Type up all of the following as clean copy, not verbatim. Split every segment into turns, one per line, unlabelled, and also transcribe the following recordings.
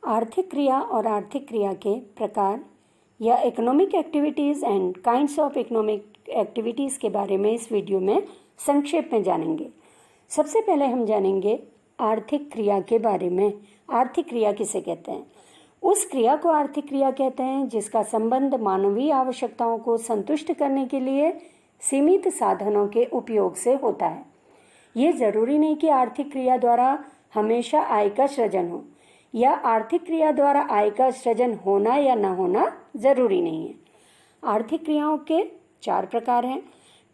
आर्थिक क्रिया और आर्थिक क्रिया के प्रकार या economic activities and kinds of economic activities के बारे में इस वीडियो में संक्षेप में जानेंगे। सबसे पहले हम जानेंगे आर्थिक क्रिया के बारे में। आर्थिक क्रिया किसे कहते हैं? उस क्रिया को आर्थिक क्रिया कहते हैं जिसका संबंध मानवीय आवश्यकताओं को संतुष्ट करने के लिए सीमित साधनों के उपयोग से होता है। ये जरूरी नहीं कि आर्थिक क्रिया द्वारा हमेशा आय का सृजन हो या आर्थिक क्रिया द्वारा आय का सृजन होना या न होना जरूरी नहीं है। आर्थिक क्रियाओं के 4 प्रकार हैं।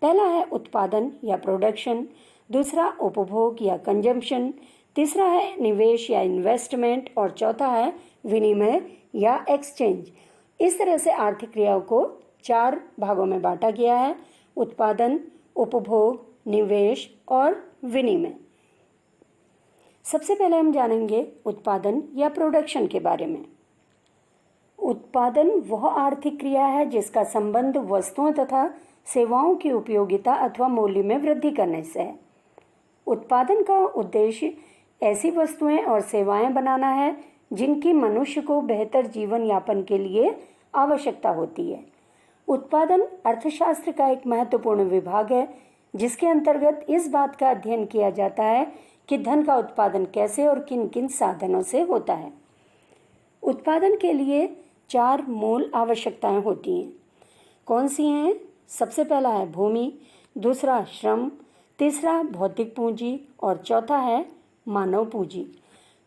पहला है उत्पादन या प्रोडक्शन, दूसरा उपभोग या कंजम्पशन, तीसरा है निवेश या इन्वेस्टमेंट और चौथा है विनिमय या एक्सचेंज। इस तरह से आर्थिक क्रियाओं को 4 भागों में बांटा गया है: उत्पादन, उपभोग, निवेश और विनिमय। सबसे पहले हम जानेंगे उत्पादन या प्रोडक्शन के बारे में। उत्पादन वह आर्थिक क्रिया है जिसका संबंध वस्तुओं तथा सेवाओं की उपयोगिता अथवा मूल्य में वृद्धि करने से है। उत्पादन का उद्देश्य ऐसी वस्तुएं और सेवाएं बनाना है जिनकी मनुष्य को बेहतर जीवन यापन के लिए आवश्यकता होती है। उत्पादन अर्थशास्त्र का एक महत्वपूर्ण विभाग है जिसके अंतर्गत इस बात का अध्ययन किया जाता है कि धन का उत्पादन कैसे और किन किन साधनों से होता है। उत्पादन के लिए 4 मूल आवश्यकताएं होती हैं। कौन सी हैं? सबसे पहला है भूमि, दूसरा श्रम, तीसरा भौतिक पूंजी और चौथा है मानव पूंजी।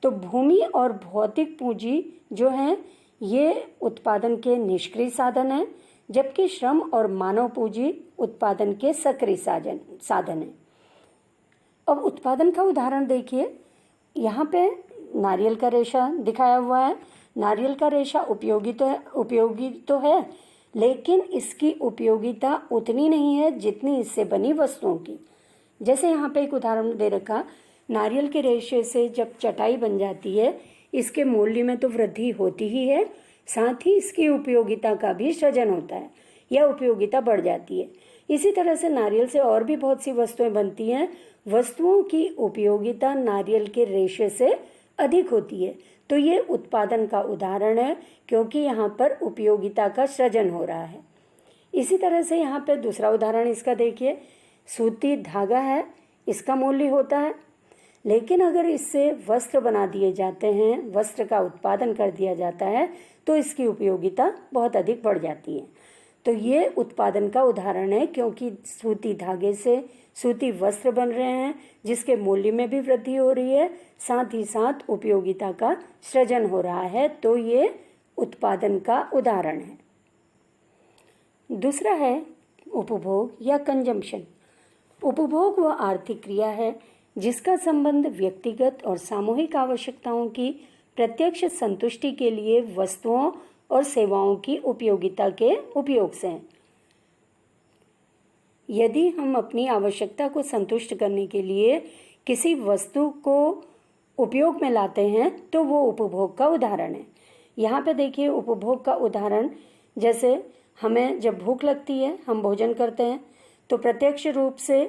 तो भूमि और भौतिक पूंजी जो हैं ये उत्पादन के निष्क्रिय साधन हैं, जबकि श्रम और मानव पूंजी उत्पादन के सक्रिय साधन हैं। अब उत्पादन का उदाहरण देखिए। यहाँ पे नारियल का रेशा दिखाया हुआ है। नारियल का रेशा उपयोगी तो है, लेकिन इसकी उपयोगिता उतनी नहीं है जितनी इससे बनी वस्तुओं की। जैसे यहाँ पे एक उदाहरण दे रखा, नारियल के रेशे से जब चटाई बन जाती है, इसके मूल्य में तो वृद्धि होती ही है, साथ ही इसकी उपयोगिता का भी सृजन होता है या उपयोगिता बढ़ जाती है। इसी तरह से नारियल से और भी बहुत सी वस्तुएं बनती हैं। वस्तुओं की उपयोगिता नारियल के रेशे से अधिक होती है, तो ये उत्पादन का उदाहरण है क्योंकि यहाँ पर उपयोगिता का सृजन हो रहा है। इसी तरह से यहाँ पर दूसरा उदाहरण इसका देखिए। सूती धागा है, इसका मूल्य होता है, लेकिन अगर इससे वस्त्र बना दिए जाते हैं, वस्त्र का उत्पादन कर दिया जाता है, तो इसकी उपयोगिता बहुत अधिक बढ़ जाती है। तो ये उत्पादन का उदाहरण है क्योंकि सूती धागे से सूती वस्त्र बन रहे हैं जिसके मूल्य में भी वृद्धि हो रही है, साथ ही साथ उपयोगिता का सृजन हो रहा है। तो ये उत्पादन का उदाहरण है। दूसरा है उपभोग या कंजम्पशन। उपभोग वह आर्थिक क्रिया है जिसका संबंध व्यक्तिगत और सामूहिक आवश्यकताओं की प्रत्यक्ष संतुष्टि के लिए वस्तुओं और सेवाओं की उपयोगिता के उपयोग से है। यदि हम अपनी आवश्यकता को संतुष्ट करने के लिए किसी वस्तु को उपयोग में लाते हैं तो वो उपभोग का उदाहरण है। यहाँ पे देखिए उपभोग का उदाहरण, जैसे हमें जब भूख लगती है, हम भोजन करते हैं, तो प्रत्यक्ष रूप से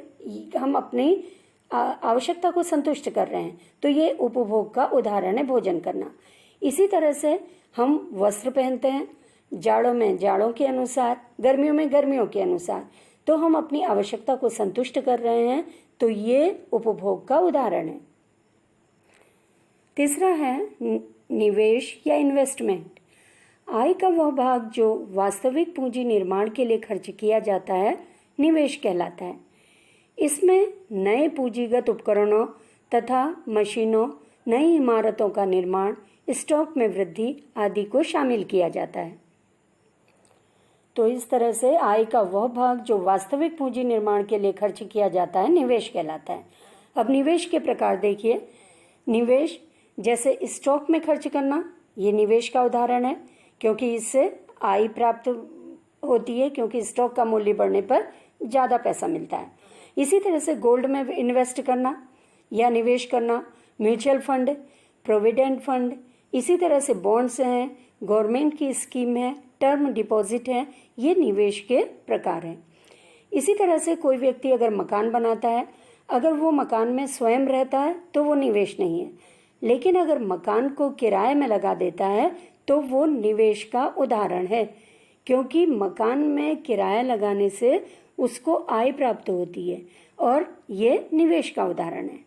हम अपनी आवश्यकता को संतुष्ट कर रहे हैं, तो ये उपभोग का उदाहरण है भोजन करना। इसी तरह से हम वस्त्र पहनते हैं, जाड़ों में जाड़ों के अनुसार, गर्मियों में गर्मियों के अनुसार, तो हम अपनी आवश्यकता को संतुष्ट कर रहे हैं, तो ये उपभोग का उदाहरण है। तीसरा है निवेश या इन्वेस्टमेंट। आय का वह भाग जो वास्तविक पूंजी निर्माण के लिए खर्च किया जाता है निवेश कहलाता है। इसमें नए पूंजीगत उपकरणों तथा मशीनों, नई इमारतों का निर्माण, स्टॉक में वृद्धि आदि को शामिल किया जाता है। तो इस तरह से आय का वह भाग जो वास्तविक पूंजी निर्माण के लिए खर्च किया जाता है निवेश कहलाता है। अब निवेश के प्रकार देखिए। निवेश जैसे स्टॉक में खर्च करना, ये निवेश का उदाहरण है क्योंकि इससे आय प्राप्त होती है, क्योंकि स्टॉक का मूल्य बढ़ने पर ज़्यादा पैसा मिलता है। इसी तरह से गोल्ड में इन्वेस्ट करना या निवेश करना, म्यूचुअल फंड, प्रोविडेंट फंड, इसी तरह से बॉन्ड्स हैं, गवर्नमेंट की स्कीम है, टर्म डिपॉजिट है, ये निवेश के प्रकार हैं। इसी तरह से कोई व्यक्ति अगर मकान बनाता है, अगर वो मकान में स्वयं रहता है तो वो निवेश नहीं है, लेकिन अगर मकान को किराए में लगा देता है तो वो निवेश का उदाहरण है, क्योंकि मकान में किराया लगाने से उसको आय प्राप्त होती है और ये निवेश का उदाहरण है।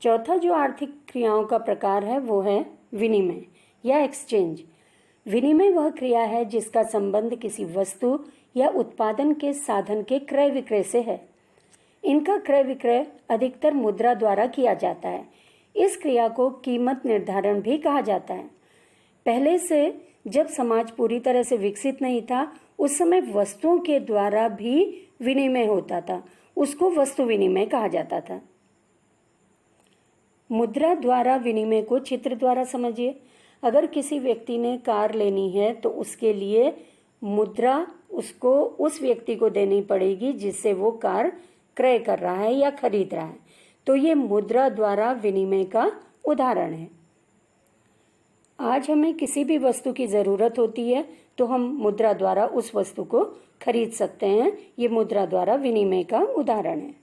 चौथा जो आर्थिक क्रियाओं का प्रकार है वो है विनिमय या एक्सचेंज। विनिमय वह क्रिया है जिसका संबंध किसी वस्तु या उत्पादन के साधन के क्रय विक्रय से है। इनका क्रय विक्रय अधिकतर मुद्रा द्वारा किया जाता है। इस क्रिया को कीमत निर्धारण भी कहा जाता है। पहले से जब समाज पूरी तरह से विकसित नहीं था, उस समय वस्तुओं के द्वारा भी विनिमय होता था, उसको वस्तु विनिमय कहा जाता था। मुद्रा द्वारा विनिमय को चित्र द्वारा समझिए। अगर किसी व्यक्ति ने कार लेनी है तो उसके लिए मुद्रा उसको उस व्यक्ति को देनी पड़ेगी जिससे वो कार क्रय कर रहा है या खरीद रहा है, तो ये मुद्रा द्वारा विनिमय का उदाहरण है। आज हमें किसी भी वस्तु की ज़रूरत होती है तो हम मुद्रा द्वारा उस वस्तु को खरीद सकते हैं। ये मुद्रा द्वारा विनिमय का उदाहरण है।